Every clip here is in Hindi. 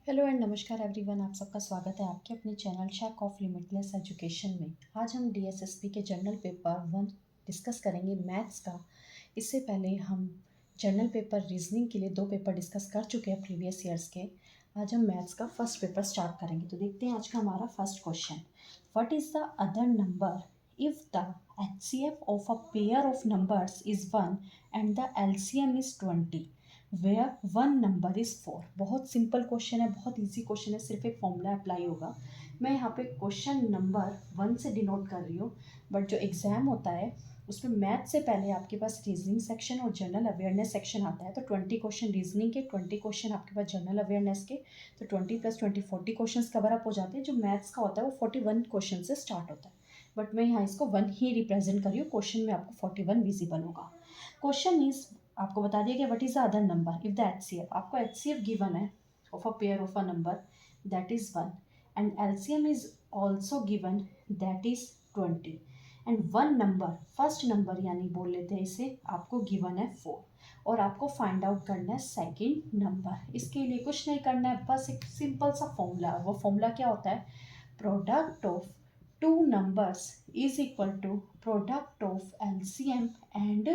हेलो एंड नमस्कार एवरीवन। आप सबका स्वागत है आपके अपने channel shake of limitless education में। आज हम डीएसएसपी के जर्नल पेपर 1 डिस्कस करेंगे मैथ्स का। इससे पहले हम जर्नल पेपर रीजनिंग के लिए 2 पेपर डिस्कस कर चुके हैं प्रीवियस ईयर्स के। आज हम मैथ्स का फर्स्ट पेपर स्टार्ट करेंगे। तो देखते हैं आज का हमारा first question. What is the other number if the HCF of a pair of numbers is 1 and the LCM is 20 where 1 number is 4। बहुत सिंपल क्वेश्चन है, बहुत इजी क्वेश्चन है, सिर्फ एक फॉर्मूला अप्लाई होगा। मैं यहाँ पे क्वेश्चन नंबर 1 से डिनोट कर रही हूँ, बट जो एग्ज़ाम होता है उसमें मैथ से पहले आपके पास रीजनिंग सेक्शन और जनरल अवेयरनेस सेक्शन आता है। तो 20 क्वेश्चन रीजनिंग के, 20 क्वेश्चन आपके पास जनरल अवेयरनेस के। तो 20 + 20 40 क्वेश्चन कवर अप हो जाते हैं। जो मैथ्स का होता है वो 41 क्वेश्चन से स्टार्ट होता है, बट मैं यहाँ इसको 1 ही रिप्रेजेंट कर रही हूँ। क्वेश्चन में आपको 41 विजिबल होगा। क्वेश्चन इज, आपको बता दिया कि what is the other number if the HCF, आपको HCF गिवन है of a pair of a number that is 1 and LCM is also given that is 20 and 1 number, first number यानी बोल लेते हैं इसे, आपको गिवन है 4 और आपको फाइंड आउट करना है सेकेंड नंबर। इसके लिए कुछ नहीं करना है, बस एक सिंपल सा फॉर्मूला। वो फॉर्मूला क्या होता है? Product of two numbers is equal to product of LCM and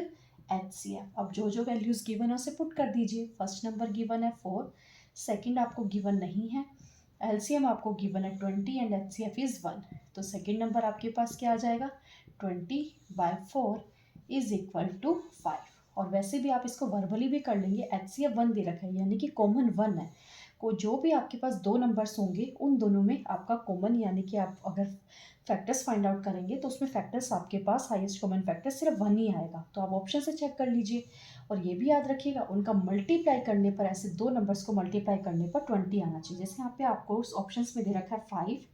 HCF। अब जो जो वैल्यूज गिवन है उसे पुट कर दीजिए। फर्स्ट नंबर गिवन है 4, सेकंड आपको गिवन नहीं है, LCM आपको गिवन है 20 एंड HCF इज 1। तो सेकंड नंबर आपके पास क्या आ जाएगा? 20/4 इज इक्वल टू 5। और वैसे भी आप इसको वर्बली भी कर लेंगे। HCF 1 दे रखा है यानी कि कॉमन 1 है। को जो भी आपके पास दो नंबर्स होंगे उन दोनों में आपका कॉमन, यानी कि आप अगर फैक्टर्स फाइंड आउट करेंगे तो उसमें फैक्टर्स आपके पास हाईएस्ट कॉमन फैक्टर सिर्फ 1 ही आएगा। तो आप ऑप्शन से चेक कर लीजिए। और ये भी याद रखिएगा, उनका मल्टीप्लाई करने पर, ऐसे दो नंबर्स को मल्टीप्लाई करने पर 20 आना चाहिए। जैसे यहाँ पे आपको उस ऑप्शन में दे रखा है 5,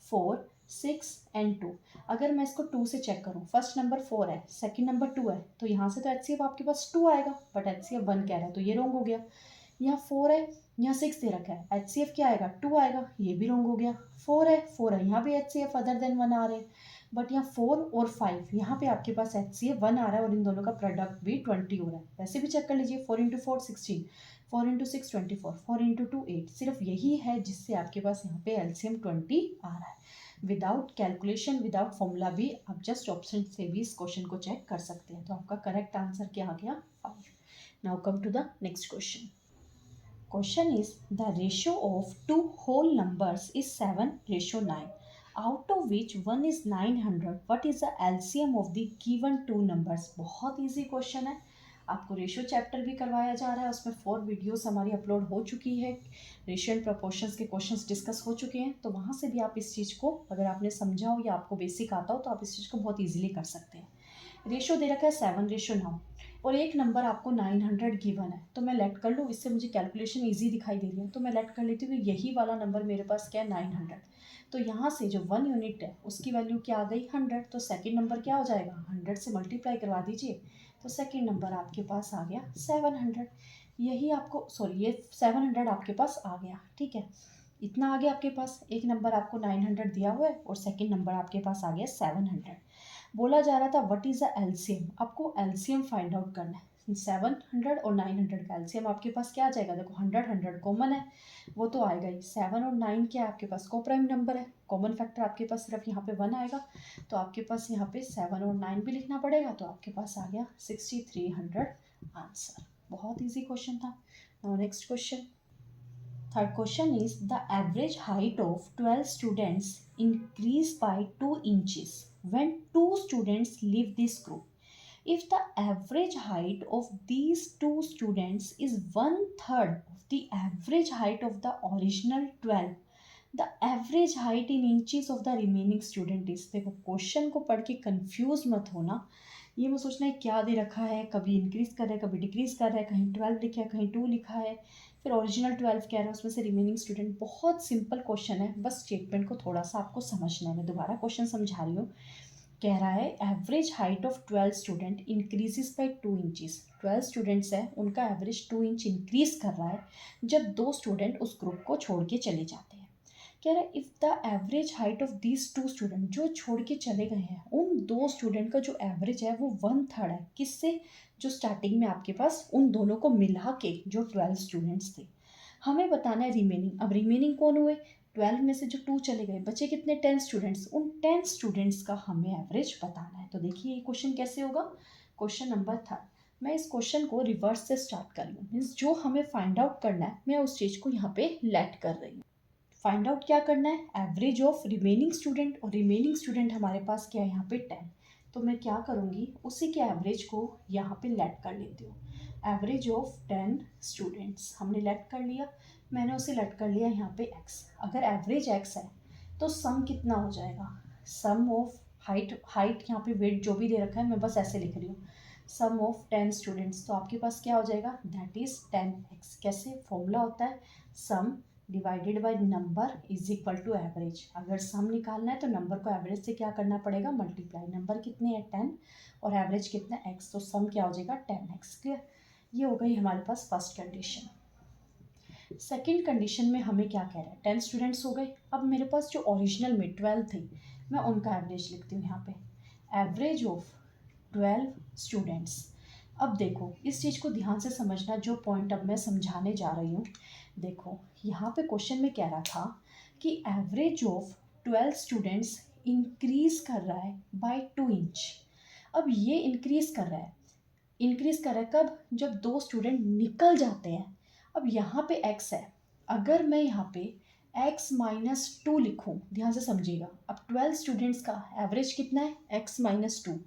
4, 6 एंड 2। अगर मैं इसको 2 से चेक करूँ, फर्स्ट नंबर 4 है, सेकंड नंबर 2 है, तो यहाँ से तो HCF आपके पास 2 आएगा, बट HCF 1 कह रहा है तो ये रॉन्ग हो गया। यहाँ 4 है, यहाँ 6 दे रखा है, HCF क्या आएगा? 2 आएगा, ये भी रॉन्ग हो गया। 4 है, 4 है, यहाँ भी HCF अदर देन 1 आ रहे हैं, बट यहाँ 4 और 5, यहाँ पे आपके पास HCF 1 आ रहा है और इन दोनों का प्रोडक्ट भी 20 हो रहा है। वैसे भी चेक कर लीजिए, 4 × 4 16, 4 × 6 24, 4 × 2 8। सिर्फ यही है जिससे आपके पास यहाँ पे LCM 20 आ रहा है। विदाउट कैलकुलेशन, विदाउट फॉर्मूला भी आप जस्ट ऑप्शन से भी इस क्वेश्चन को चेक कर सकते हैं। तो आपका करेक्ट आंसर क्या आ गया? 5। Now come to the next question. Question is, the ratio of two whole numbers is 7:9, out of which one is 900. What is the LCM of the given two numbers? बहुत easy question है। आपको रेशियो चैप्टर भी करवाया जा रहा है, उसमें 4 वीडियोस हमारी अपलोड हो चुकी है। रेशियो एंड प्रोपोर्शंस के क्वेश्चंस डिस्कस हो चुके हैं, तो वहाँ से भी आप इस चीज़ को, अगर आपने समझा हो या आपको बेसिक आता हो, तो आप इस चीज़ को बहुत ईजिली कर सकते हैं। रेशियो दे रखा है 7:9 और एक नंबर आपको 900 गिवन है। तो मैं लेट कर लूँ, इससे मुझे कैलकुलेशन इजी दिखाई दे रही है, तो मैं लेट कर लेती हूँ कि यही वाला नंबर मेरे पास क्या है? 900। तो यहाँ से जो 1 यूनिट है उसकी वैल्यू क्या आ गई? 100। तो सेकंड नंबर क्या हो जाएगा? 100 से मल्टीप्लाई करवा दीजिए, तो सेकंड नंबर आपके पास आ गया 700। यही आपको, सॉरी, ये 700 आपके पास आ गया, ठीक है। इतना आ गया आपके पास। एक नंबर आपको 900 दिया हुआ है और सेकंड नंबर आपके पास आ गया 700। बोला जा रहा था व्हाट इज़ द LCM, आपको LCM फाइंड आउट करना है। 700 और 900 का LCM आपके पास क्या आ जाएगा? देखो 100 100 कॉमन है, वो तो आएगा ही। 7 और 9 क्या है आपके पास? को प्राइम नंबर है, कॉमन फैक्टर आपके पास सिर्फ यहाँ पे 1 आएगा, तो आपके पास यहाँ पे 7 और 9 भी लिखना पड़ेगा। तो आपके पास आ गया 6300 आंसर। बहुत ईजी क्वेश्चन था। Now next question. Third question is, the average height of 12 students increased by 2 inches when 2 students leave this group. If the average height of these 2 students is 1/3 of the average height of the original 12, the average height in inches of the remaining student is। देखो क्वेश्चन को पढ़ के कंफ्यूज मत होना। ये मैं सोचना है क्या दे रखा है, कभी इंक्रीज कर रहा है, कभी डिक्रीज कर रहा है, कहीं 12 लिखा है, कहीं 2 लिखा है, फिर ओरिजिनल 12 कह रहा है, उसमें से रिमेनिंग स्टूडेंट। बहुत सिंपल क्वेश्चन है, बस स्टेटमेंट को थोड़ा सा आपको समझना है। मैं दोबारा क्वेश्चन समझा रही हूँ। कह रहा है average height of 12 student increases by 2 inches. 12 students हैं, उनका एवरेज 2 इंच इंक्रीज कर रहा है जब 2 स्टूडेंट उस ग्रुप को छोड़ के चले जाते हैं। कह रहा है if the average height of these 2 student, जो छोड़ के चले गए हैं उन 2 स्टूडेंट का जो एवरेज है वो 1/3 है। किससे? जो स्टार्टिंग में आपके पास उन दोनों को मिला के जो 12 स्टूडेंट्स थे। हमें बताना है रिमेनिंग। अब रिमेनिंग कौन हुए, 12 में से जो 2 चले गए, बचे कितने, 10 स्टूडेंट्स। उन 10 स्टूडेंट्स का हमें एवरेज बताना है। तो देखिए ये क्वेश्चन कैसे होगा, क्वेश्चन नंबर 3। मैं इस क्वेश्चन को रिवर्स से स्टार्ट कर रही हूँ, मीन्स जो हमें फाइंड आउट करना है मैं उस चीज़ को यहाँ पे लेट कर रही हूँ। फाइंड आउट क्या करना है, एवरेज ऑफ रिमेनिंग स्टूडेंट, और रिमेनिंग स्टूडेंट हमारे पास क्या है यहाँ पे 10। तो मैं क्या करूँगी, उसी के एवरेज को यहाँ पे लेट कर लेती हूँ। एवरेज ऑफ 10 स्टूडेंट्स हमने लेट कर लिया, मैंने उसे लेट कर लिया यहाँ पे x। अगर एवरेज x है तो सम कितना हो जाएगा, सम ऑफ हाइट यहाँ पे वेट जो भी दे रखा है मैं बस ऐसे लिख रही हूँ, सम ऑफ 10 स्टूडेंट्स। तो आपके पास क्या हो जाएगा, दैट इज 10x। कैसे, फॉर्मूला होता है sum divided by number is equal to average. अगर सम निकालना है तो नंबर को एवरेज से क्या करना पड़ेगा, मल्टीप्लाई। नंबर कितने हैं 10 और एवरेज कितना है x, तो सम क्या हो जाएगा 10x। क्लियर, ये हो गई हमारे पास फर्स्ट कंडीशन। सेकेंड कंडीशन में हमें क्या कह रहा है, 10 स्टूडेंट्स हो गए। अब मेरे पास जो ओरिजिनल में 12 थे, मैं उनका एवरेज लिखती हूँ यहाँ पे, एवरेज ऑफ 12 स्टूडेंट्स। अब देखो इस चीज़ को ध्यान से समझना, जो पॉइंट अब मैं समझाने जा रही हूँ। देखो यहाँ पे क्वेश्चन में कह रहा था कि एवरेज ऑफ 12 स्टूडेंट्स इंक्रीज कर रहा है बाय 2 इंच। अब ये इंक्रीज कर रहा है, इंक्रीज कर रहा है कब, जब 2 स्टूडेंट निकल जाते हैं। अब यहाँ पे x है, अगर मैं यहाँ पे x माइनस 2 लिखूँ, ध्यान से समझिएगा। अब 12 स्टूडेंट्स का एवरेज कितना है, x माइनस 2।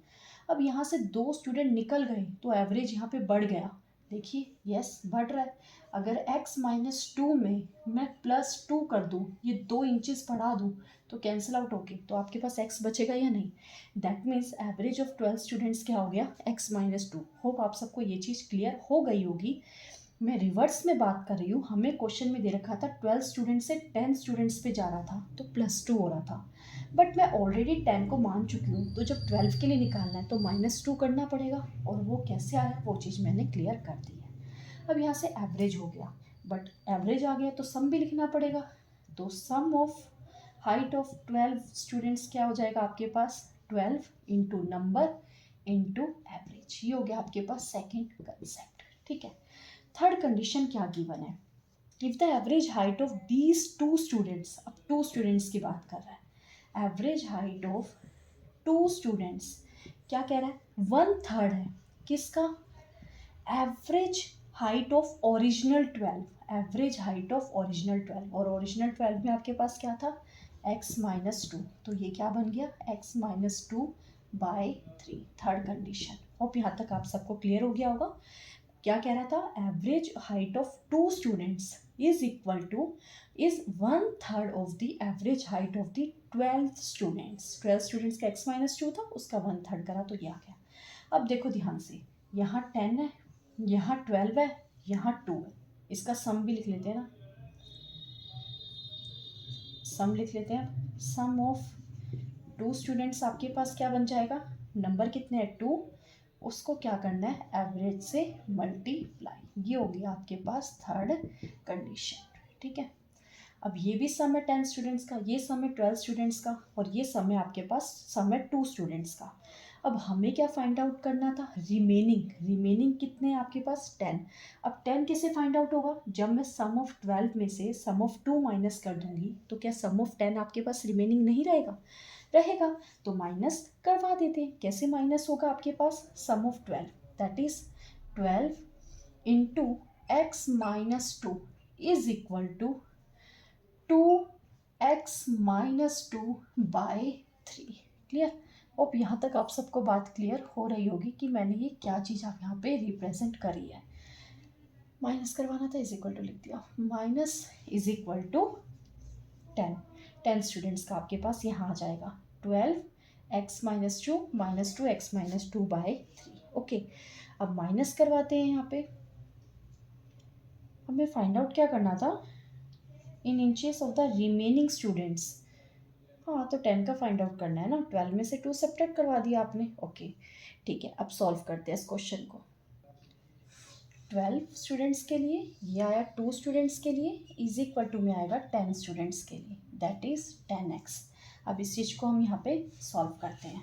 अब यहाँ से 2 स्टूडेंट निकल गए तो एवरेज यहाँ पे बढ़ गया, देखिए यस बढ़ रहा है। अगर x माइनस 2 में मैं प्लस 2 कर दूँ, ये 2 इंचेस बढ़ा दूँ, तो कैंसिल आउट होके तो आपके पास x बचेगा या नहीं। That means average of 12 students क्या हो गया, x माइनस 2। होप आप सबको ये चीज़ क्लियर हो गई होगी। मैं रिवर्स में बात कर रही हूँ, हमें क्वेश्चन में दे रखा था 12 स्टूडेंट से 10 स्टूडेंट्स पे जा रहा था तो +2 हो रहा था, बट मैं ऑलरेडी 10 को मान चुकी हूँ, तो जब 12 के लिए निकालना है तो -2 करना पड़ेगा, और वो कैसे आया वो चीज़ मैंने क्लियर कर दी है। अब यहाँ से एवरेज हो गया, बट एवरेज आ गया तो सम भी लिखना पड़ेगा। तो सम ऑफ हाइट ऑफ 12 स्टूडेंट्स क्या हो जाएगा आपके पास, 12 इंटू नंबर इंटू एवरेज। ये हो गया आपके पास सेकेंड कंसेप्ट। ठीक है, थर्ड कंडीशन क्या गिवन है, if the average height of these 2 students, अब 2 स्टूडेंट्स की बात कर रहा है, एवरेज हाइट ऑफ 2 स्टूडेंट्स क्या कह रहा है, 1/3 है किसका, average height of original 12, average height of original 12, और ओरिजिनल 12 में आपके पास क्या था, x माइनस 2, तो ये क्या बन गया x minus 2 by 3, third condition. Hope यहाँ तक आप सबको क्लियर हो गया होगा। क्या कह रहा था, average height of 2 students is equal two is 1/3 of the average height of the 12 students. 12 students का x माइनस 2 था, उसका 1/3 करा तो ये आ गया। अब देखो ध्यान से, यहाँ 10 है, यहाँ 12 है, यहाँ 2 है, इसका सम भी लिख लेते हैं ना, सम लिख लेते हैं। सम ऑफ 2 स्टूडेंट्स आपके पास क्या बन जाएगा, नंबर कितने हैं 2, उसको क्या करना है एवरेज से मल्टीप्लाई। ये हो गया आपके पास थर्ड कंडीशन। ठीक है, अब ये भी सम है 10 स्टूडेंट्स का, ये सम है 12 स्टूडेंट्स का, और ये सम है आपके पास सम है 2 स्टूडेंट्स का। अब हमें क्या फाइंड आउट करना था, रिमेनिंग। रिमेनिंग कितने हैं आपके पास 10। अब 10 कैसे फाइंड आउट होगा, जब मैं सम ऑफ 12 में से सम ऑफ 2 माइनस कर दूंगी तो क्या सम ऑफ 10 आपके पास रिमेनिंग नहीं रहेगा, रहेगा। तो माइनस करवा देते हैं, कैसे माइनस होगा आपके पास, sum of 12 that is 12 into x minus 2 is equal to 2x minus 2 by 3। Clear, अब यहाँ तक आप सबको बात क्लियर हो रही होगी कि मैंने ये क्या चीज़ आप यहाँ पे रिप्रेजेंट करी है। माइनस करवाना था, इज इक्वल टू लिख दिया, minus is equal to 10 students का आपके पास यहाँ आ जाएगा 12x minus 2 minus 2x minus 2 by 3। Okay, अब माइनस करवाते हैं, यहाँ पे हमें फाइंड आउट क्या करना था, in inches of the remaining students. हाँ तो 10 का फाइंड आउट करना है ना, 12 में से 2 सब्ट्रैक्ट करवा दिया आपने। ओके ठीक है, अब सॉल्व करते हैं इस क्वेश्चन को। 12 स्टूडेंट्स के लिए ये आया, 2 स्टूडेंट्स के लिए इज इक्वल टू में आएगा 10 स्टूडेंट्स के लिए, दैट इज 10x। अब इस चीज़ को हम यहाँ पे सॉल्व करते हैं,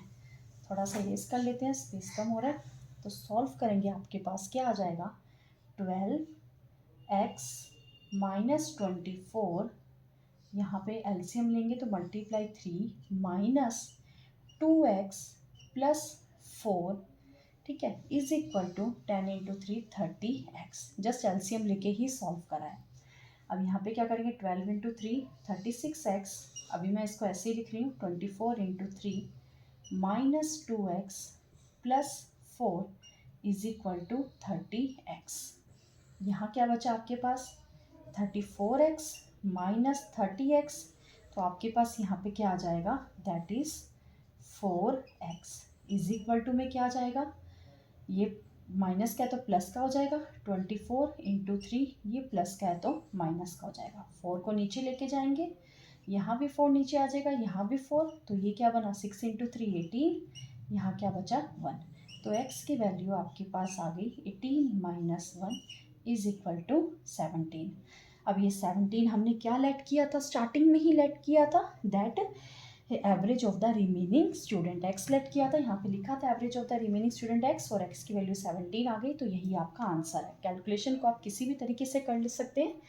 थोड़ा सा इरेज कर लेते हैं, स्पेस कम हो रहा है। तो सॉल्व करेंगे, आपके पास क्या आ जाएगा, 12x -24, यहाँ पे एलसीएम लेंगे तो मल्टीप्लाई 3 माइनस 2x प्लस 4, ठीक है, is equal to 10 into 3 30x। Just LCM लेके ही सॉल्व करा है। अब यहाँ पे क्या करेंगे, 12 इंटू 3 36x। अभी मैं इसको ऐसे ही लिख रही हूँ, 24 into 3 minus 2x plus 4 is equal to 30x। यहाँ क्या बचा आपके पास, 34x माइनस 30x, तो आपके पास यहाँ पे क्या आ जाएगा, that is 4x is equal to में क्या आ जाएगा, ये माइनस का है तो प्लस का हो जाएगा, 24 इंटू 3, ये प्लस का है तो माइनस का हो जाएगा। 4 को नीचे लेके जाएंगे, यहाँ भी 4 नीचे आ जाएगा, यहाँ भी 4, तो ये क्या बना, 6 इंटू 3 18, यहाँ क्या बचा 1। तो x की वैल्यू आपके पास आ गई 18 माइनस 1 इज इक्वल टू 17। अब ये 17 हमने क्या लेट किया था, स्टार्टिंग में ही लेट किया था, that average of the remaining student x let किया था। यहाँ पे लिखा था average of the remaining student x, और एक्स की वैल्यू 17 आ गई, तो यही आपका आंसर है। कैलकुलेशन को आप किसी भी तरीके से कर सकते हैं।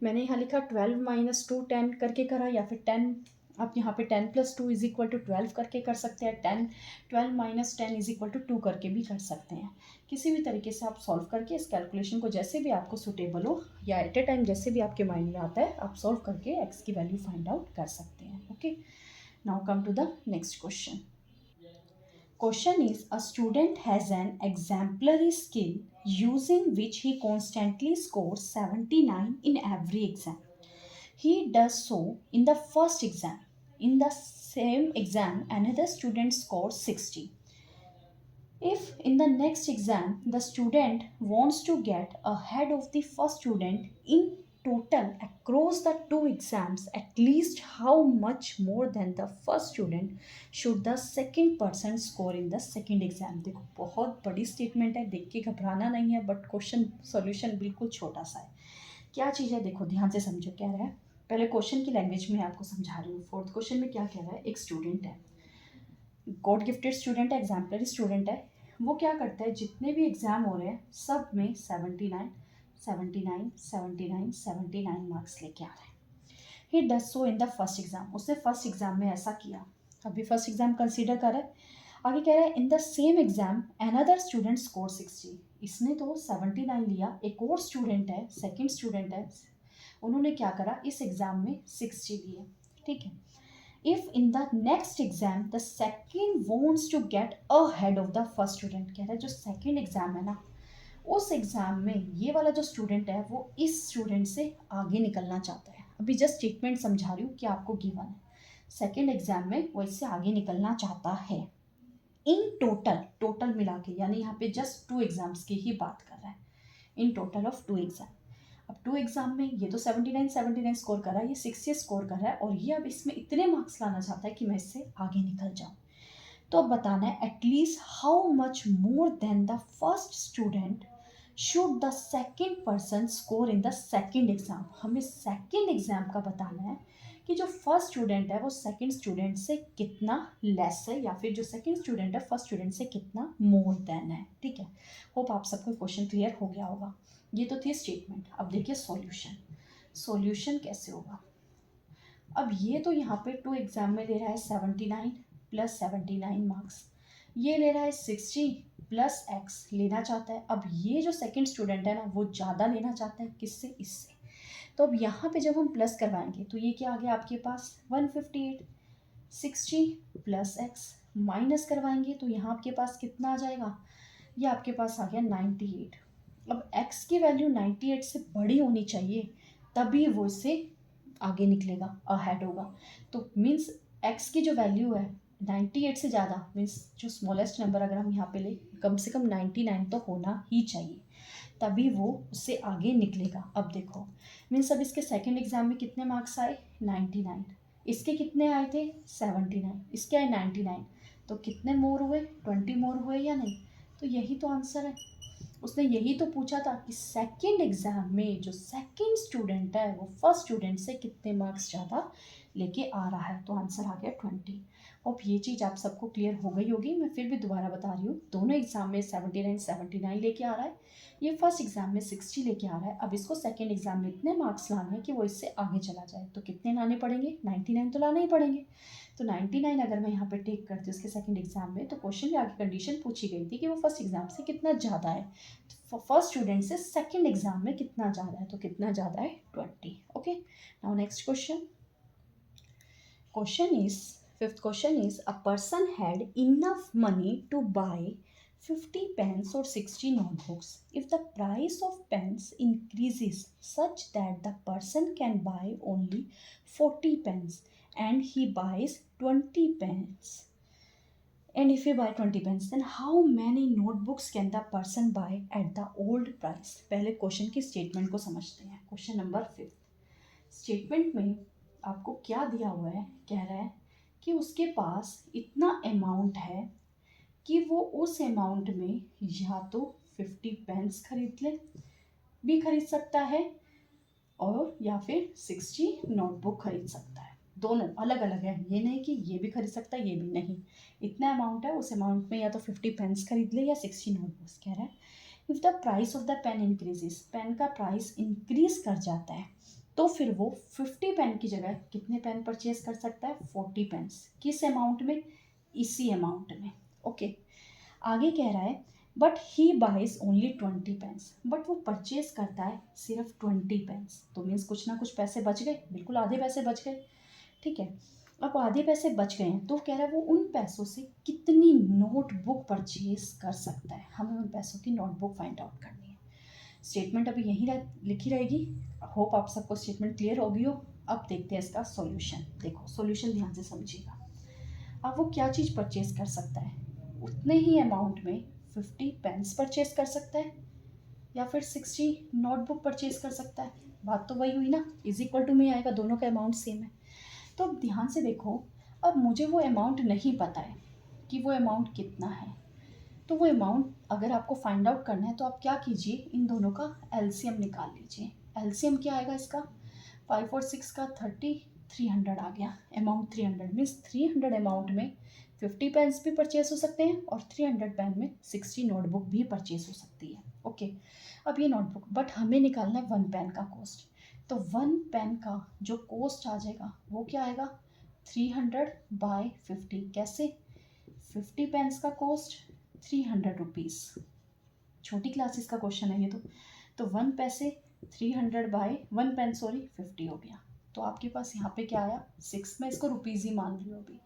मैंने यहाँ लिखा 12 माइनस 2 10 करके करा, या फिर 10 आप यहाँ पे 10 प्लस 2 इज इक्वल टू 12 करके कर सकते हैं, 12 माइनस 10 इज इक्वल टू 2 करके भी कर सकते हैं। किसी भी तरीके से आप सॉल्व करके इस कैलकुलेशन को जैसे भी आपको सुटेबल हो, या एट ए टाइम जैसे भी आपके माइंड में आता है, आप सॉल्व करके एक्स की वैल्यू फाइंड आउट कर सकते हैं। Okay, now come to the next question. Question is, a student has an exemplary skill using which he constantly scores 79 in every exam. He does so in the first exam. In the same exam, another student scores 60. If in the next exam the student wants to get ahead of the first student in total across the two exams, at least how much more than the first student should the second person score in the second exam? देखो बहुत बड़ी स्टेटमेंट है, देख के घबराना नहीं है, बट क्वेश्चन सॉल्यूशन बिल्कुल छोटा सा है। क्या चीज़ है, देखो ध्यान से समझो क्या रहा है। पहले क्वेश्चन की लैंग्वेज में आपको समझा रही हूँ। फोर्थ क्वेश्चन में क्या कह रहा है, एक स्टूडेंट है, गॉड गिफ्टेड स्टूडेंट है, एग्जाम्पलरी स्टूडेंट है। वो क्या करता है, जितने भी एग्ज़ाम हो रहे हैं सब में 79 79 79 79 मार्क्स लेके आ रहे हैं। He does so in the first exam, उसने फर्स्ट एग्जाम में ऐसा किया। अभी फर्स्ट एग्जाम कंसीडर कर रहा है। आगे कह रहा है, in the same exam another student score 60। इसने तो 79 लिया, एक और स्टूडेंट है, सेकेंड स्टूडेंट है, उन्होंने क्या करा, इस एग्जाम में 60 लिए, ठीक है। If in the next exam the second wants to get ahead of the first student, कह रहा है जो सेकेंड एग्जाम है ना, उस एग्जाम में ये वाला जो स्टूडेंट है वो इस स्टूडेंट से आगे निकलना चाहता है। अभी जस्ट स्टेटमेंट समझा रही हूँ कि आपको गिवन है, सेकेंड एग्जाम में वो इससे आगे निकलना चाहता है। इन टोटल, टोटल मिला के, यानी यहाँ पे जस्ट 2 एग्जाम्स की ही बात कर रहा है, इन टोटल ऑफ 2 एग्जाम। अब 2 एग्जाम में ये तो 79 स्कोर कर रहा है, ये 60 स्कोर कर रहा है, और ये अब इसमें इतने मार्क्स लाना चाहता है कि मैं इससे आगे निकल जाऊं। तो अब बताना है at least how much more than the first student should the second person score in the second exam. हमें सेकेंड एग्जाम का बताना है कि जो फर्स्ट स्टूडेंट है वो सेकेंड स्टूडेंट से कितना लेस है, या फिर जो सेकेंड स्टूडेंट है फर्स्ट स्टूडेंट से कितना मोर देन है, ठीक है। होप आप सबको क्वेश्चन क्लियर हो गया होगा। ये तो थी स्टेटमेंट। अब देखिए सॉल्यूशन, सॉल्यूशन कैसे होगा। अब ये तो यहाँ पे 2 एग्जाम में ले रहा है 79 प्लस 79 मार्क्स, ये ले रहा है 60 प्लस एक्स लेना चाहता है। अब ये जो सेकंड स्टूडेंट है ना वो ज़्यादा लेना चाहता है, किससे, इससे। तो अब यहाँ पे जब हम प्लस करवाएंगे तो ये क्या आ गया आपके पास 158, 60 प्लस एक्स, माइनस करवाएंगे तो यहाँ आपके पास कितना आ जाएगा, ये आपके पास आ गया 98। अब x की वैल्यू 98 से बड़ी होनी चाहिए, तभी वो इससे आगे निकलेगा, अहेड होगा। तो मीन्स x की जो वैल्यू है 98 से ज़्यादा, मीन्स जो स्मॉलेस्ट नंबर अगर हम यहाँ पे ले, कम से कम 99 तो होना ही चाहिए, तभी वो उससे आगे निकलेगा। अब देखो मीन्स अब इसके सेकेंड एग्जाम में कितने मार्क्स आए 99, इसके कितने आए थे 79, इसके आए 99, तो कितने मोर हुए 20 मोर हुए या नहीं। तो यही तो आंसर है। उसने यही तो पूछा था कि सेकेंड एग्जाम में जो सेकेंड स्टूडेंट है वो फर्स्ट स्टूडेंट से कितने मार्क्स ज़्यादा लेके आ रहा है, तो आंसर आ गया 20। अब ये चीज़ आप सबको क्लियर हो गई होगी, मैं फिर भी दोबारा बता रही हूँ। दोनों एग्जाम में 79 लेके आ रहा है, ये फर्स्ट एग्जाम में 60 लेके आ रहा है। अब इसको सेकेंड एग्जाम में इतने मार्क्स लाने हैं कि वो इससे आगे चला जाए, तो कितने लाने पड़ेंगे? 99 तो लाने ही पड़ेंगे। तो 99 अगर मैं यहाँ पे टेक करती हूँ उसके सेकंड एग्जाम में, तो क्वेश्चन में आगे कंडीशन पूछी गई थी कि वो फर्स्ट एग्जाम से कितना ज़्यादा है, तो फर्स्ट स्टूडेंट से सेकंड एग्जाम में कितना ज़्यादा है, तो कितना ज़्यादा है? 20। Okay, now next question. Fifth question is, a person had enough money to buy 50 pens or 60 notebooks. If the price of pens increases such that the person can buy only 40 pens and he buys 20 pens, and if he buy 20 pens, then how many notebooks can the person buy at the old price? पहले क्वेश्चन की स्टेटमेंट को समझते हैं। क्वेश्चन नंबर 5 स्टेटमेंट में आपको क्या दिया हुआ है? कह रहा है कि उसके पास इतना अमाउंट है कि वो उस अमाउंट में या तो 50 पेन्स खरीद सकता है और या फिर 60 नोटबुक खरीद सकता है। दोनों अलग अलग है, ये नहीं कि ये भी खरीद सकता है ये भी नहीं। इतना अमाउंट है, उस अमाउंट में या तो 50 पेन्स खरीद ले या 60 नोटबुक्स। कह रहा है if the price of the pen increases, pen का प्राइस इंक्रीज कर जाता है, तो फिर वो 50 पेन की जगह कितने पेन परचेज कर सकता है? 40 पेन्स। किस अमाउंट में? इसी अमाउंट में। ओके, आगे कह रहा है but he buys only 20 pens, but वो परचेज करता है सिर्फ 20 पेन्स। तो मीन्स कुछ ना कुछ पैसे बच गए, बिल्कुल आधे पैसे बच गए। ठीक है, अब आधे पैसे बच गए हैं, तो कह रहा है वो उन पैसों से कितनी नोटबुक परचेज कर सकता है। हमें उन पैसों की नोटबुक फाइंड आउट करनी है। स्टेटमेंट अभी यहीं लिखी रहेगी। होप आप सबको स्टेटमेंट क्लियर होगी हो। अब देखते हैं इसका सॉल्यूशन। देखो सॉल्यूशन ध्यान से समझिएगा। अब वो क्या चीज़ परचेज कर सकता है? उतने ही अमाउंट में 50 पेन्स परचेज कर सकता है या फिर 60 नोटबुक परचेज कर सकता है। बात तो वही हुई ना, इज इक्वल टू में आएगा, दोनों का अमाउंट सेम है। तो अब ध्यान से देखो, अब मुझे वो अमाउंट नहीं पता है कि वो अमाउंट कितना है। तो वो अमाउंट अगर आपको फाइंड आउट करना है तो आप क्या कीजिए, इन दोनों का एलसीएम निकाल लीजिए। एलसीएम क्या आएगा इसका? 5 और 6 का 30, 300 आ गया। अमाउंट 300 मीन्स 300 अमाउंट में 50 पेन्स भी परचेज हो सकते हैं और 300 पेन में 60 नोटबुक भी परचेज हो सकती है। ओके, अब ये नोटबुक, बट हमें निकालना है 1 पेन का कॉस्ट। तो 1 पेन का जो कॉस्ट आ जाएगा वो क्या आएगा? 300/50। कैसे? 50 पेन्स का कॉस्ट 300 रुपीज़। छोटी क्लासेस का क्वेश्चन है ये तो 1 पैसे 1 पेन 50 हो गया। तो आपके पास यहाँ पे क्या आया? 6। मैं इसको रुपीज़ ही मान रही हूँ अभी,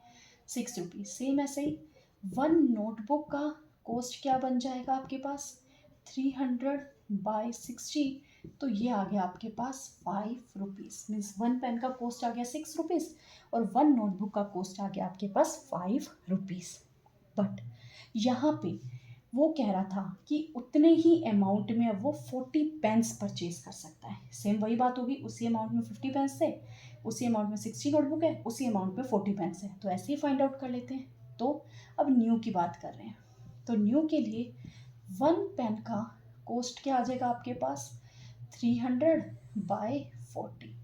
6 रुपीज़। सेम ऐसे ही 1 नोटबुक का कॉस्ट क्या बन जाएगा आपके पास? 300/60। तो ये आ गया आपके पास 5 रुपीज़। मीन्स 1 पेन का कॉस्ट आ गया 6 रुपीज़ और 1 नोटबुक का कॉस्ट आ गया आपके पास 5 रुपीज़। बट यहाँ पे वो कह रहा था कि उतने ही अमाउंट में अब वो 40 पेन्स परचेज कर सकता है। सेम वही बात होगी, उसी अमाउंट में 50 पेन्स थे, उसी अमाउंट में 60 नोटबुक है, उसी अमाउंट में 40 पेन्स है। तो ऐसे ही फाइंड आउट कर लेते हैं। तो अब न्यू की बात कर रहे हैं, तो न्यू के लिए 1 पेन का कॉस्ट क्या आ जाएगा आपके पास? 300/40।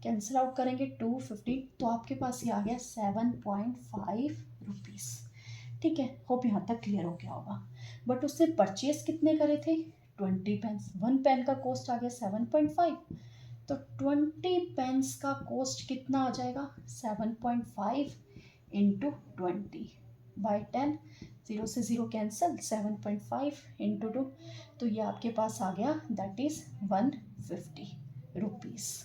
कैंसिल आउट करेंगे 250, तो आपके पास ये आ गया 7.5 रुपीज़। ठीक है, होप यहाँ तक क्लियर हो गया होगा। बट उससे परचेज कितने करे थे? 20 पेन्स। 1 पेन का कॉस्ट आ गया 7.5, तो 20 पेन्स का कॉस्ट कितना आ जाएगा? 7.5 इंटू 20/10। 0 से 0 कैंसिल, 7.5 इंटू 2, तो ये आपके पास आ गया दैट इज़ 150 रुपीज़।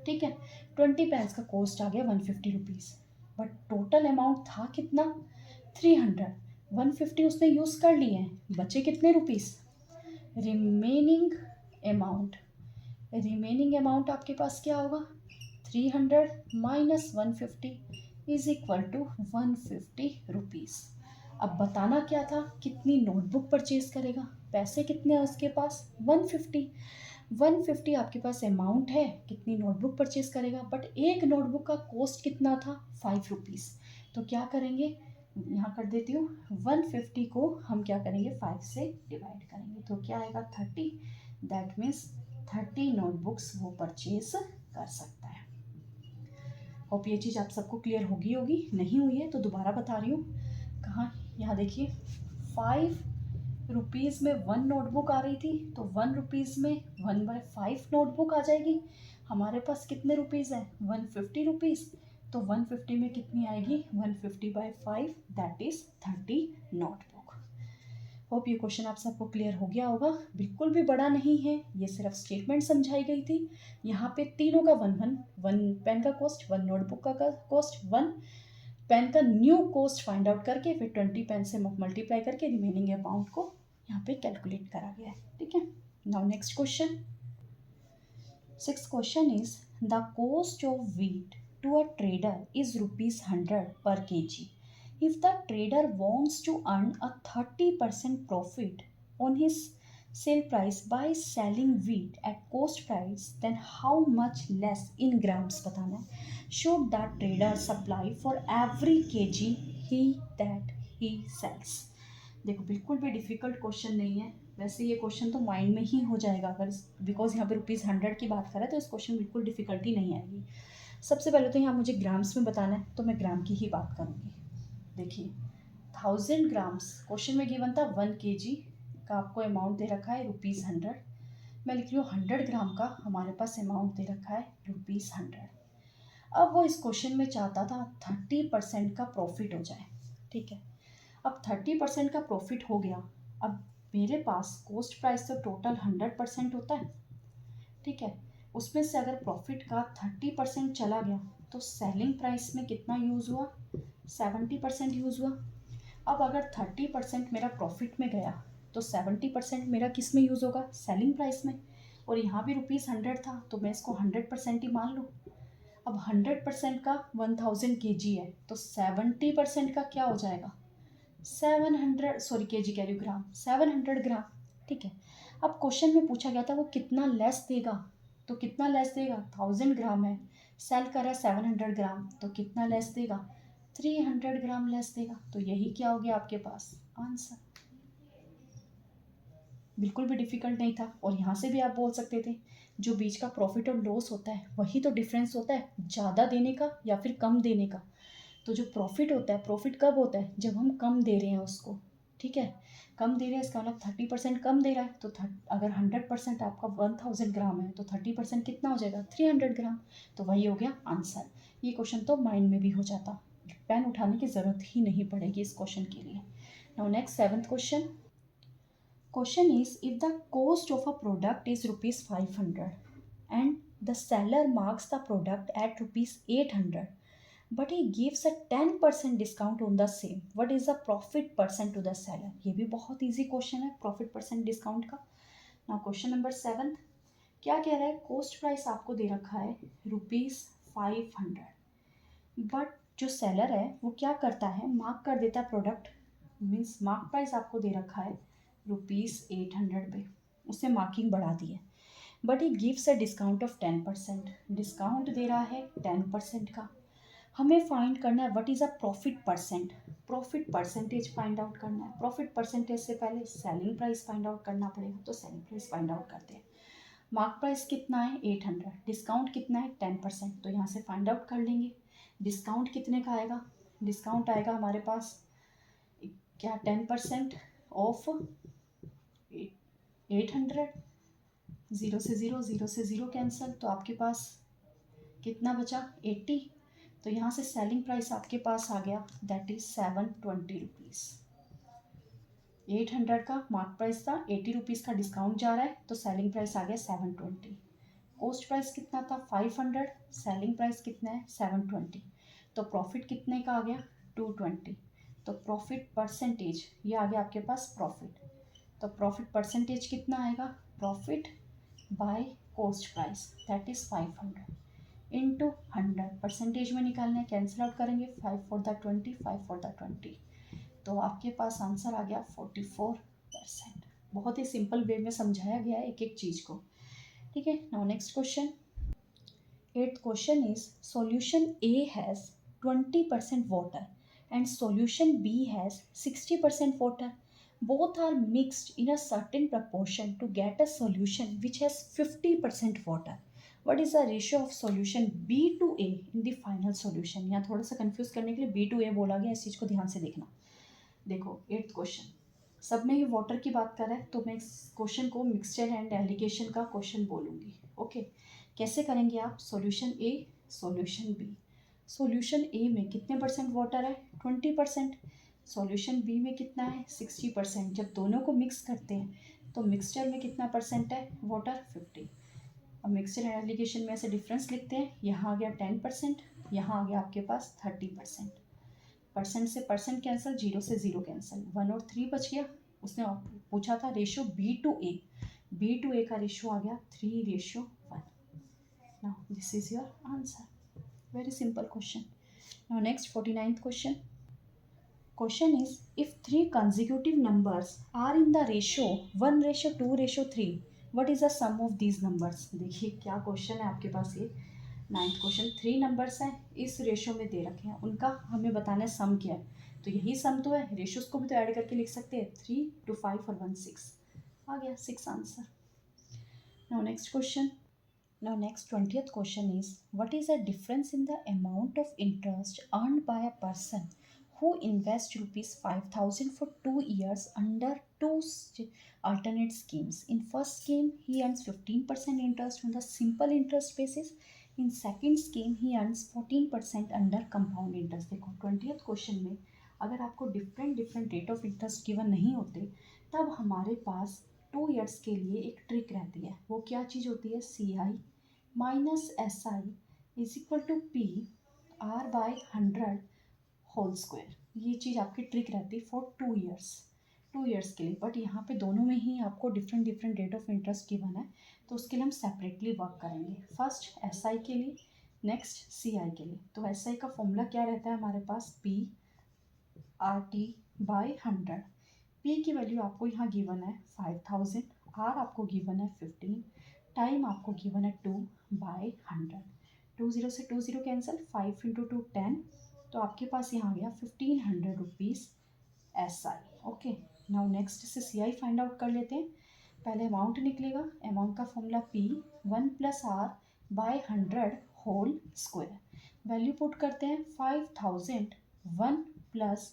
ठीक है, 20 पेन्स का कॉस्ट आ गया 150 रुपीज़। बट टोटल अमाउंट था कितना? 300। 150 उसने यूज़ कर लिए हैं, बचे कितने रुपीज़? रिमेनिंग अमाउंट आपके पास क्या होगा? 300 minus 150 is equal to 150 rupees. अब बताना क्या था, कितनी नोटबुक परचेज करेगा। पैसे कितने हैं उसके पास? 150 आपके पास अमाउंट है, कितनी नोटबुक परचेज करेगा। बट एक नोटबुक का कॉस्ट कितना था? 5 रुपीज़। तो क्या करेंगे, यहाँ कर देती हूँ, 150 को हम क्या करेंगे 5 से डिवाइड करेंगे, तो क्या आएगा 30। दैट मीन्स 30 नोटबुक्स वो परचेज कर सकता है। होप ये चीज़ आप सबको क्लियर होगी नहीं हुई है तो दोबारा बता रही हूँ। कहाँ, यहाँ देखिए 5 रुपीज़ में 1 नोटबुक आ रही थी, तो 1 रुपीज़ में 1/5 नोटबुक आ जाएगी। हमारे पास कितने रुपीज़ है, 150 रुपीज़, तो 150 में कितनी आएगी, 150/5, दैट इज़ 30 नोटबुक। होप ये क्वेश्चन आप सबको क्लियर हो गया होगा। बिल्कुल भी बड़ा नहीं है, ये सिर्फ स्टेटमेंट समझाई गई थी। यहाँ पे तीनों का 1 पेन का कॉस्ट, 1 नोटबुक का कॉस्ट, 1 पेन का न्यू कॉस्ट फाइंड आउट करके फिर 20 पेन से मल्टीप्लाई करके रिमेनिंग अमाउंट को यहाँ पे कैलकुलेट करा गया है। ठीक है, now next question. 6th question is the cost of wheat to a trader is ₹100 per kg. If the trader wants to earn a 30% profit on his sale price by selling wheat at cost price, then how much less in grams बताना है should the trader supply for every kg that he sells. देखो बिल्कुल भी डिफ़िकल्ट क्वेश्चन नहीं है, वैसे ये क्वेश्चन तो माइंड में ही हो जाएगा अगर बिकॉज यहाँ पे ₹100 की बात करें तो इस क्वेश्चन में बिल्कुल डिफ़िकल्टी नहीं आएगी। सबसे पहले तो यहाँ मुझे ग्राम्स में बताना है तो मैं ग्राम की ही बात करूँगी। देखिए 1000 ग्राम्स क्वेश्चन में गिवन था 1 kg का आपको अमाउंट दे रखा है ₹100। मैं लिख रही हूँ 100 ग्राम का हमारे पास अमाउंट दे रखा है ₹100। अब वो इस क्वेश्चन में चाहता था 30% का प्रॉफिट हो जाए। ठीक है, अब 30% का प्रॉफिट हो गया। अब मेरे पास कॉस्ट प्राइस तो टोटल 100% होता है। ठीक है, उसमें से अगर प्रॉफिट का 30% चला गया तो सेलिंग प्राइस में कितना यूज़ हुआ, 70% यूज़ हुआ। अब अगर 30% मेरा प्रॉफिट में गया तो 70% मेरा किस में यूज़ होगा, सेलिंग प्राइस में। और यहाँ भी ₹100 था तो मैं इसको 100% ही मान लूँ। अब 100% का 1000 kg है तो 70% का क्या हो जाएगा, 700, सॉरी केजी कह रही हूँ, ग्राम, 700 ग्राम। ठीक है, अब क्वेश्चन में पूछा गया था वो कितना लेस देगा, तो कितना लेस देगा, 1000 ग्राम है, सेल कर रहा है 700 ग्राम, तो कितना लेस देगा, 300 ग्राम लेस देगा। तो यही क्या हो गया आपके पास आंसर। बिल्कुल भी डिफिकल्ट नहीं था। और यहाँ से भी आप बोल सकते थे जो बीच का प्रॉफिट और लॉस होता है वही तो डिफरेंस होता है, ज़्यादा देने का या फिर कम देने का। तो जो प्रॉफिट होता है, प्रॉफिट कब होता है, जब हम कम दे रहे हैं उसको। ठीक है, कम दे रहे हैं इसका मतलब 30% कम दे रहा है। तो अगर 100% आपका 1000 ग्राम है तो 30% कितना हो जाएगा, 300 ग्राम। तो वही हो गया आंसर। ये क्वेश्चन तो माइंड में भी हो जाता, पेन उठाने की ज़रूरत ही नहीं पड़ेगी इस क्वेश्चन के लिए। Now next 7th question. Question is, if the cost of a product is ₹500 and the seller marks the product at ₹800 but he gives a 10% discount on the same, what is the profit percent to the seller? ये भी बहुत इजी क्वेश्चन है प्रॉफिट परसेंट डिस्काउंट का। नाउ क्वेश्चन नंबर 7 क्या कह रहा है, कोस्ट प्राइस आपको दे रखा है ₹500 बट जो सेलर है वो क्या करता है, मार्क कर देता है प्रोडक्ट, मीन्स मार्क प्राइस आपको दे रखा है ₹800 पे, उससे मार्किंग बढ़ा दी है। But he gives a discount of 10%, discount दे रहा है 10% का। हमें फाइंड करना है what is a profit percent, profit percentage find out करना है। प्रॉफिट परसेंटेज से पहले सेलिंग प्राइस फाइंड आउट करना पड़ेगा, तो सेलिंग प्राइस फाइंड आउट करते हैं। मार्क प्राइस कितना है 800, डिस्काउंट कितना है 10%, तो यहाँ से फाइंड आउट कर लेंगे। डिस्काउंट कितने का आएगा, डिस्काउंट आएगा हमारे पास क्या 10% ऑफ 800, 0 से 0, 0 से 0 कैंसिल, तो आपके पास कितना बचा 80। तो यहाँ से सेलिंग प्राइस आपके पास आ गया दैट इज 720 रुपीज़। 800 का मार्क प्राइस था, 80 रुपीज़ का डिस्काउंट जा रहा है तो सेलिंग प्राइस आ गया 720। कॉस्ट प्राइस कितना था 500, सेलिंग प्राइस कितना है 720, तो प्रॉफिट कितने का आ गया 220। तो प्रॉफिट परसेंटेज ये आ गया आपके पास प्रॉफिट, तो प्रॉफिट परसेंटेज कितना आएगा, profit by cost price that is 500 into 100, percentage में निकालना है, कैंसिल आउट करेंगे 5 for the 20, 5 for the 20, तो आपके पास आंसर आ गया 44%। बहुत ही सिंपल वे में समझाया गया है एक एक चीज़ को। ठीक है, now next question. 8th question is solution A has 20% water and solution B has 60% water. Both are mixed in a certain proportion to get a solution which has 50% water. What is the ratio of solution B to A in the final solution. यहाँ थोड़ा सा कंफ्यूज करने के लिए बी टू ए बोला गया, इस चीज़ को ध्यान से देखना। देखो 8th क्वेश्चन, सब में ही वाटर की बात कर रहा है, तो मैं इस क्वेश्चन को मिक्सचर एंड एलिगेशन का क्वेश्चन बोलूँगी। ओके, कैसे करेंगे आप? सॉल्यूशन ए, सॉल्यूशन बी। सॉल्यूशन ए में कितने परसेंट वाटर है? 20%। सॉल्यूशन बी में कितना है? 60%। जब दोनों को मिक्स करते हैं तो मिक्सचर में कितना परसेंट है वाटर? 50। अब मिक्सचर एंड एप्लीकेशन में ऐसे डिफरेंस लिखते हैं, यहाँ आ गया 10%, यहाँ आ गया आपके पास 30%। परसेंट से परसेंट कैंसिल, जीरो से जीरो कैंसिल, 1 और 3 बच गया। उसने पूछा था ratio B to A, B to A का रेशियो आ गया 3:1। Now this is your answer, very simple question. Now next 49th question. Question is, if three consecutive numbers are in the ratio 1:2:3, what is the sum of these numbers? देखिए क्या क्वेश्चन है आपके पास ये 9th क्वेश्चन। 3 नंबर्स हैं, इस रेशियो में दे रखे हैं, उनका हमें बताना है सम क्या है। तो यही सम तो है, रेशियोज को भी तो ऐड करके लिख सकते हैं। 3 to 5 और 1 6, आ गया 6 answer. Now next question. Now next 20th question is, what is the difference in the amount of interest earned by a person who invests rupees 5,000 for 2 years under two alternate schemes? In first scheme he earns 15% interest on the simple interest basis. In second scheme he earns 14% under compound interest. देखो 20th क्वेश्चन में अगर आपको different rate of interest given नहीं होते, तब हमारे पास 2 ईयर्स के लिए एक ट्रिक रहती है। वो क्या चीज़ होती है? CI minus SI is equal to PR/100 whole square. ये चीज़ आपकी ट्रिक रहती है फॉर 2 ईयर्स के लिए। बट यहाँ पे दोनों में ही आपको different rate of interest given है, तो उसके लिए हम सेपरेटली वर्क करेंगे। फर्स्ट SI के लिए, नेक्स्ट CI के लिए। तो SI का फॉर्मूला क्या रहता है हमारे पास? PR/100। P की वैल्यू आपको यहाँ गिवन है 5000, R आपको गिवन है 15, टाइम आपको गिवन है 2/100। 20 से 20 कैंसिल, 5 × 2 10, तो आपके पास यहाँ आ गया 1500 rupees SI। Okay, now next से CI फाइंड आउट कर लेते हैं। पहले अमाउंट निकलेगा, अमाउंट का formula P 1 + R/100 whole square. Value put करते हैं 5000 1 +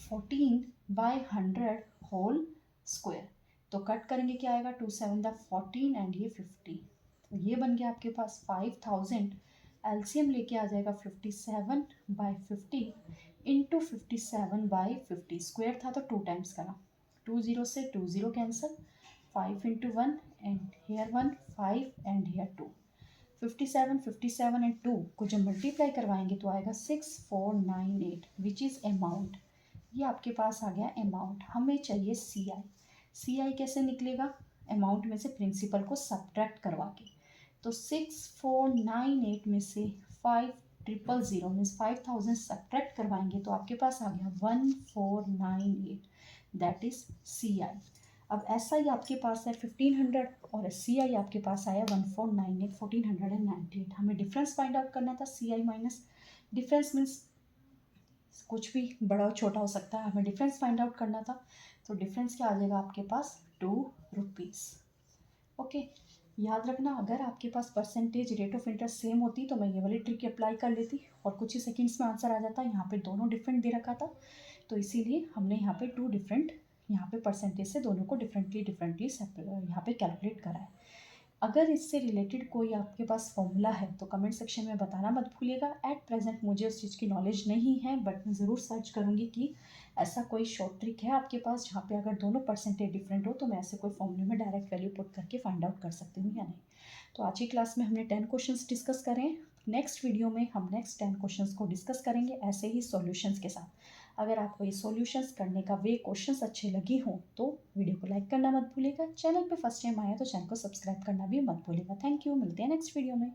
14/100 होल स्क्वायर। तो कट करेंगे क्या आएगा? 2 7 14 एंड ये 50। तो ये बन गया आपके पास 5000, एलसीएम लेके आ जाएगा 57/50 इंटू 57/50। स्क्वायर था तो 2 टाइम्स करा, 20 से 20 cancel, 5 × 1 and here 1 5 and here 2। 57 and 2 को जब मल्टीप्लाई करवाएंगे तो आएगा 6498 विच इज़ अमाउंट। ये आपके पास आ गया अमाउंट। हमें चाहिए CI। CI कैसे निकलेगा? अमाउंट में से प्रिंसिपल को सब्ट्रैक्ट करवा के। तो 6498 में से 5000 मीन्स 5000 सब्ट्रैक्ट करवाएंगे तो आपके पास आ गया 1498, दैट इज CI। अब SI आपके पास है 1500 और CI आपके पास आया 1498, 1498। हमें डिफरेंस फाइंड आउट करना था, CI माइनस डिफरेंस मीन्स कुछ भी बड़ा छोटा हो सकता है, हमें डिफरेंस फाइंड आउट करना था। तो डिफरेंस क्या आ जाएगा आपके पास? 2 रुपीज़। ओके, याद रखना, अगर आपके पास percentage rate of interest same होती तो मैं ये वाली ट्रिक अप्लाई कर लेती और कुछ ही सेकंड्स में आंसर आ जाता। यहाँ पे दोनों डिफरेंट दे रखा था, तो इसीलिए हमने यहाँ पे 2 डिफरेंट, यहाँ पे परसेंटेज से दोनों को डिफरेंटली यहाँ पे कैलकुलेट करा है। अगर इससे रिलेटेड कोई आपके पास फॉर्मूला है तो कमेंट सेक्शन में बताना मत भूलिएगा। एट प्रेजेंट मुझे उस चीज़ की नॉलेज नहीं है, बट मैं ज़रूर सर्च करूँगी कि ऐसा कोई शॉर्ट ट्रिक है आपके पास जहाँ पे अगर दोनों परसेंटेज डिफरेंट हो तो मैं ऐसे कोई फॉर्मूले में डायरेक्ट वैल्यू पुट करके फाइंड आउट कर सकती हूँ या नहीं। तो आज की क्लास में हमने 10 क्वेश्चंस डिस्कस करें। नेक्स्ट वीडियो में हम नेक्स्ट 10 क्वेश्चंस को डिस्कस करेंगे ऐसे ही सॉल्यूशंस के साथ। अगर आपको ये सॉल्यूशंस करने का वे क्वेश्चंस अच्छे लगे हों तो वीडियो को लाइक करना मत भूलिएगा। चैनल पे फर्स्ट टाइम आया तो चैनल को सब्सक्राइब करना भी मत भूलिएगा। थैंक यू, मिलते हैं नेक्स्ट वीडियो में।